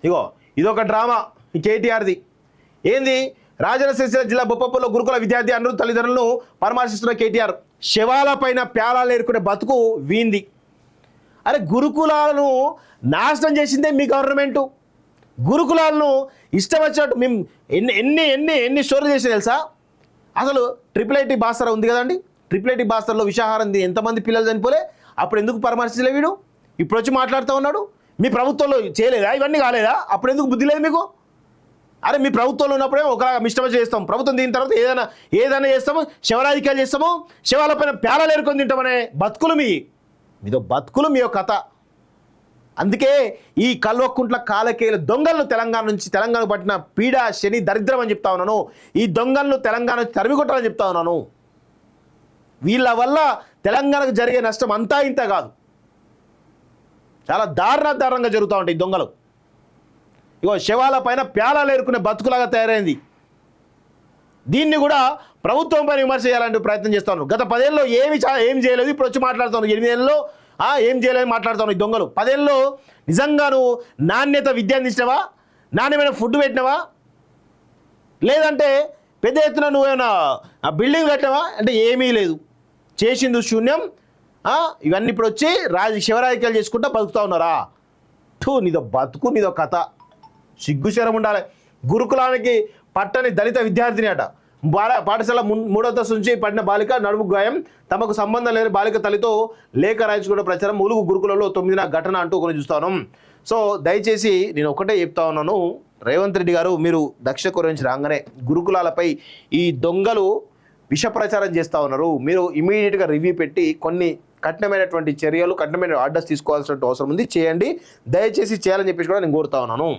ఇగో ఇదొక డ్రామా ఈ కేటీఆర్ది. ఏంది? రాజన్న సిరిసిల్ల జిల్లా బొప్పప్పలో గురుకుల విద్యార్థి అనిరుద్ధ్ తల్లిదండ్రులను పరామర్శిస్తున్న కేటీఆర్. శవాల పైన ప్యాలాలు ఏరుకునే బతుకు వీంది. అరే గురుకులాలను నాశనం చేసిందే మీ గవర్నమెంటు. గురుకులాలను ఇష్టం వచ్చినట్టు మేము ఎన్ని స్టోరీలు చేసి తెలుసా? అసలు IIIT బాసర ఉంది కదండి, IIIT బాసరలో విషాహారం ఎంతమంది పిల్లలు చనిపోలే? అప్పుడు ఎందుకు పరామర్శించలే వీడు? ఇప్పుడు వచ్చి మాట్లాడుతూ ఉన్నాడు. మీ ప్రభుత్వంలో చేయలేదా? ఇవన్నీ కాలేదా? అప్పుడు ఎందుకు బుద్ధి లేదు మీకు? అరే మీ ప్రభుత్వంలో ఉన్నప్పుడే ఒకలాగా మిష్టమ చేస్తాం, ప్రభుత్వం దీని తర్వాత ఏదైనా చేస్తాము, శవరాజకీయాలు చేస్తాము, శవాలపైన ప్యాలాలు ఏరుకొని తింటామనే బతుకులు మీదో బతుకులు మీ కథ. అందుకే ఈ కల్వకుంట్ల కాలకేయుల దొంగలను తెలంగాణ పట్టిన పీడ శని దరిద్రం అని చెప్తా ఉన్నాను. ఈ దొంగలను తెలంగాణ తరిమికొట్టాలని చెప్తా ఉన్నాను. వీళ్ళ వల్ల తెలంగాణకు జరిగే నష్టం అంతా ఇంత కాదు, చాలా దారుణంగా జరుగుతూ ఉంటాయి ఈ దొంగలు. ఇగో శవాల పైన ప్యాలాలు ఏరుకునే బతుకులాగా తయారైంది. దీన్ని కూడా ప్రభుత్వం పైన విమర్శ చేయాలంటే ప్రయత్నం చేస్తాను. గత 10 ఏళ్ళలో ఏం చేయలేదు, ఇప్పుడు వచ్చి మాట్లాడుతాను. 8 ఏళ్ళలో ఏం చేయలేదని మాట్లాడుతాను. ఈ దొంగలు 10 ఏళ్ళలో నిజంగా నువ్వు నాణ్యత విద్య అందించినవా? నాణ్యమైన ఫుడ్ పెట్టినవా? లేదంటే పెద్ద ఎత్తున నువ్వేమైనా బిల్డింగ్ కట్టినవా? అంటే ఏమీ లేదు, చేసింది శూన్యం. ఇవన్నీ ఇప్పుడు వచ్చి శివరాజకీయాలు చేసుకుంటా బతుకుతా ఉన్నారా? నీదో బతుకు, నీదో కథ. సిగ్గుశరం ఉండాలి. గురుకులానికి పట్టని దళిత విద్యార్థిని అట. పాఠశాల 3వ తరగతి నుంచి పడిన బాలిక నడుము గాయం, తమకు సంబంధం లేని బాలిక తల్లితో లేఖ రాయించుకున్న ప్రచారం ములుగు గురుకులలో 9న ఘటన అంటూ కొన్ని చూస్తాను. సో దయచేసి నేను ఒకటే చెప్తా ఉన్నాను, రేవంత్ రెడ్డి గారు మీరు దక్షిణ కొరియా నుంచి రాగానే గురుకులాలపై ఈ దొంగలు విష ప్రచారం చేస్తూ ఉన్నారు. మీరు ఇమీడియట్గా రివ్యూ పెట్టి కొన్ని కఠినమైనటువంటి చర్యలు, కఠినమైన ఆర్డర్స్ తీసుకోవాల్సిన అవసరం ఉంది. చేయండి, దయచేసి చేయాలని చెప్పేసి కూడా నేను కోరుతా ఉన్నాను.